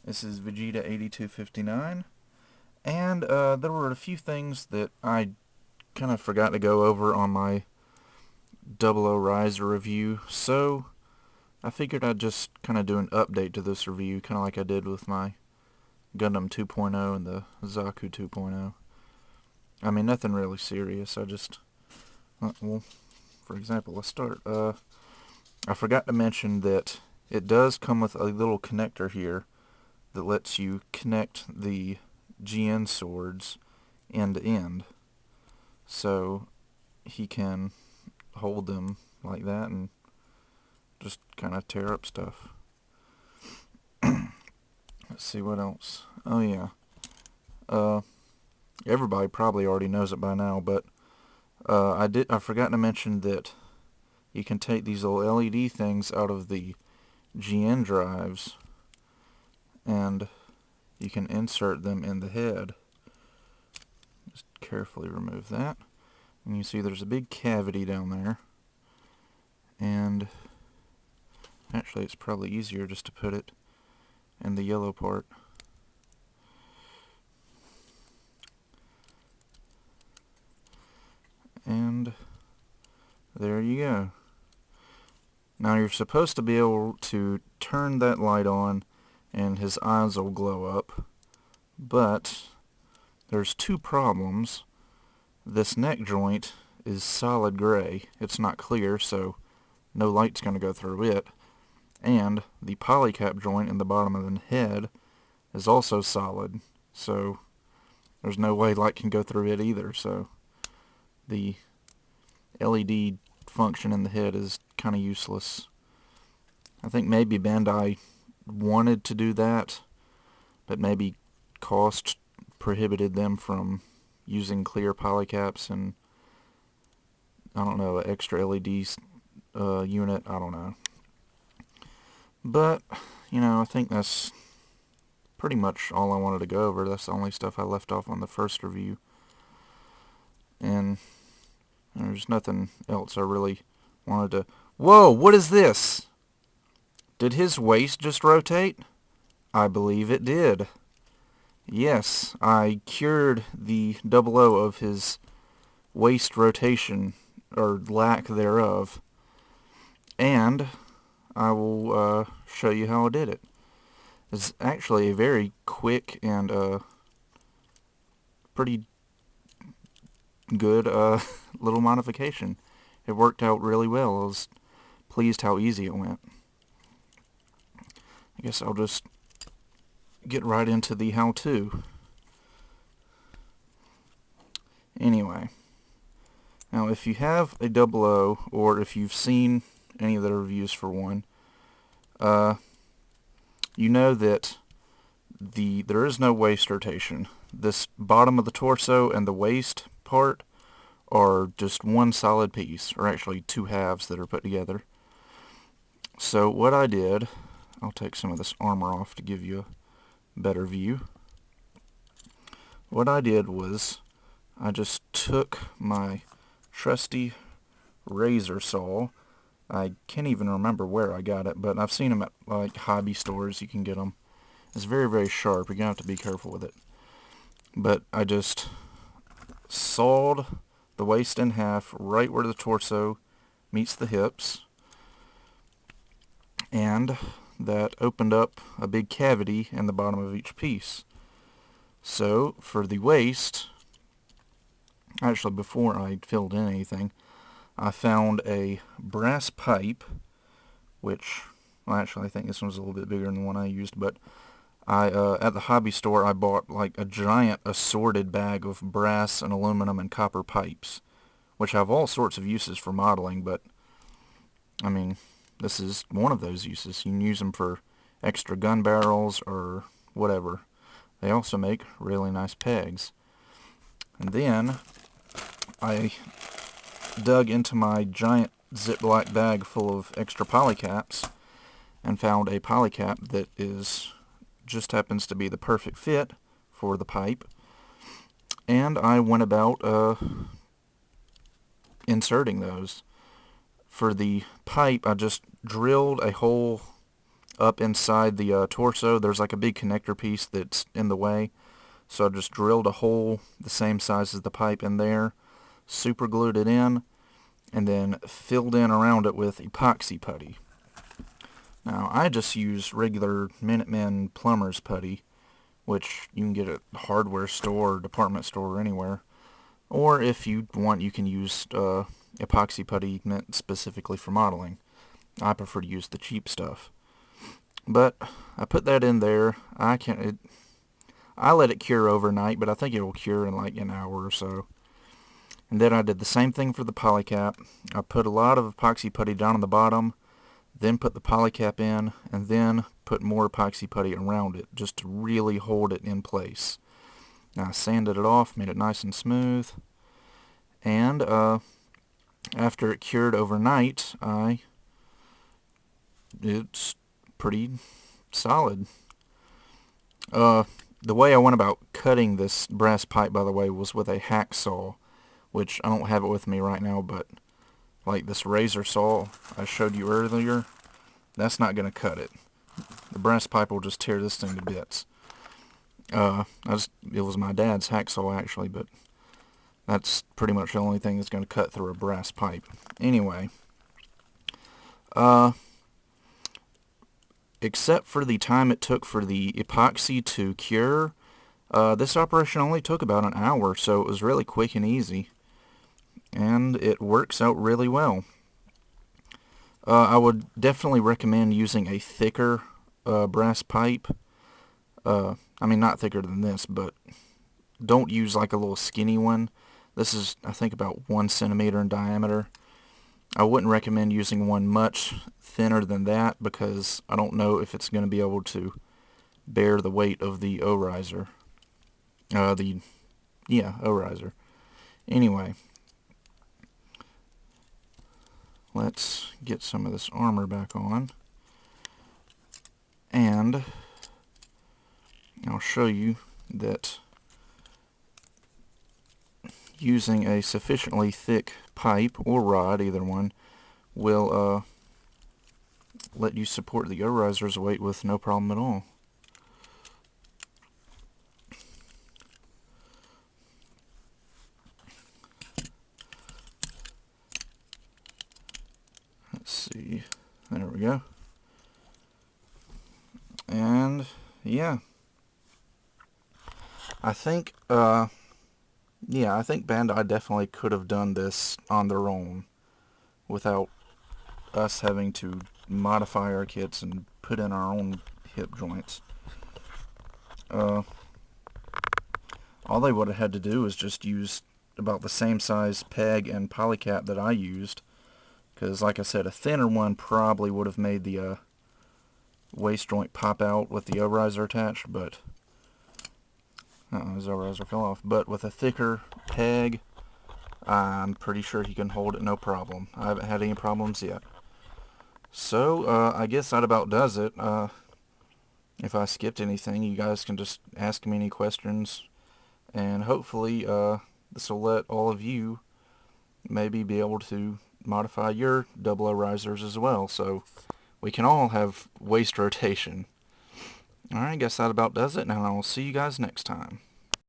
This is Vegeta8259, and there were a few things that I kind of forgot to go over on my Double O Riser review, so I figured I'd just kind of do an update to this review, kind of like I did with my Gundam 2.0 and the Zaku 2.0. I mean, nothing really serious. Well, for example, let's start. I forgot to mention that it does come with a little connector here that lets you connect the GN swords end to end. So he can hold them like that and just kind of tear up stuff. Let's see what else. Oh yeah. Uh, Everybody probably already knows it by now, but I forgot to mention that you can take these little LED things out of the GN drives and you can insert them in the head. Just carefully remove that. And you see there's a big cavity down there. And actually it's probably easier just to put it in the yellow part. And there you go. Now you're supposed to be able to turn that light on and his eyes will glow up, but there's two problems. This neck joint is solid gray. It's not clear, so no light's going to go through it. And the polycap joint in the bottom of the head is also solid, so there's no way light can go through it either. So the LED function in the head is kind of useless. I think maybe Bandai wanted to do that, but maybe cost prohibited them from using clear polycaps and, I don't know, an extra LEDs unit. I don't know. But, I think that's pretty much all I wanted to go over. That's the only stuff I left off on the first review. And there's nothing else I really wanted to... Whoa, what is this? Did his waist just rotate? I believe it did. Yes, I cured the Double O of his waist rotation, or lack thereof. And I will show you how I did it. It's actually a very quick and pretty good little modification. It worked out really well. I was pleased how easy it went. I guess I'll just get right into the how-to. Anyway, now if you have a Double O, or if you've seen any of the reviews for one, you know that there is no waist rotation. This bottom of the torso and the waist part are just one solid piece, or actually two halves that are put together. So what I did, I'll take some of this armor off to give you a better view. What I did was I just took my trusty razor saw. I can't even remember where I got it, but I've seen them at like hobby stores. You can get them. It's very, very sharp. You're going to have to be careful with it. But I just sawed the waist in half right where the torso meets the hips. And that opened up a big cavity in the bottom of each piece. So for the waist, actually before I filled in anything, I found a brass pipe, which, well, actually I think this one's a little bit bigger than the one I used, but at the hobby store I bought like a giant assorted bag of brass and aluminum and copper pipes, which have all sorts of uses for modeling, but I mean, this is one of those uses. You can use them for extra gun barrels or whatever. They also make really nice pegs. And then I dug into my giant Ziploc bag full of extra polycaps and found a polycap that just happens to be the perfect fit for the pipe. And I went about inserting those. For the pipe, I just drilled a hole up inside the torso. There's like a big connector piece that's in the way. So I just drilled a hole the same size as the pipe in there, super glued it in, and then filled in around it with epoxy putty. Now I just use regular Minutemen plumber's putty, which you can get at the hardware store or department store or anywhere. Or if you want, you can use epoxy putty meant specifically for modeling. I prefer to use the cheap stuff. But I put that in there. I let it cure overnight, but I think it will cure in like an hour or so. And then I did the same thing for the polycap. I put a lot of epoxy putty down on the bottom, then put the polycap in, and then put more epoxy putty around it just to really hold it in place. Now I sanded it off, made it nice and smooth, and after it cured overnight, it's pretty solid. The way I went about cutting this brass pipe, by the way, was with a hacksaw, which I don't have it with me right now, but like this razor saw I showed you earlier, that's not going to cut it. The brass pipe will just tear this thing to bits. It was my dad's hacksaw actually, but that's pretty much the only thing that's going to cut through a brass pipe. Anyway, except for the time it took for the epoxy to cure, this operation only took about an hour, so it was really quick and easy. And it works out really well. I would definitely recommend using a thicker brass pipe. I mean, not thicker than this, but don't use like a little skinny one. This is, I think, about 1 centimeter in diameter. I wouldn't recommend using one much thinner than that because I don't know if it's going to be able to bear the weight of the O-riser. O-riser. Anyway, let's get some of this armor back on, and I'll show you that using a sufficiently thick pipe or rod, either one, will let you support the O-riser's weight with no problem at all. Let's see. There we go. And yeah, I think Bandai definitely could have done this on their own without us having to modify our kits and put in our own hip joints. All they would have had to do is just use about the same size peg and polycap that I used, because like I said, a thinner one probably would have made the waist joint pop out with the O-riser attached, but his O-riser fell off. But with a thicker peg, I'm pretty sure he can hold it no problem. I haven't had any problems yet. So, I guess that about does it. If I skipped anything, you guys can just ask me any questions, and hopefully this will let all of you maybe be able to modify your double O-risers as well, so we can all have waist rotation. Alright, I guess that about does it, and I will see you guys next time.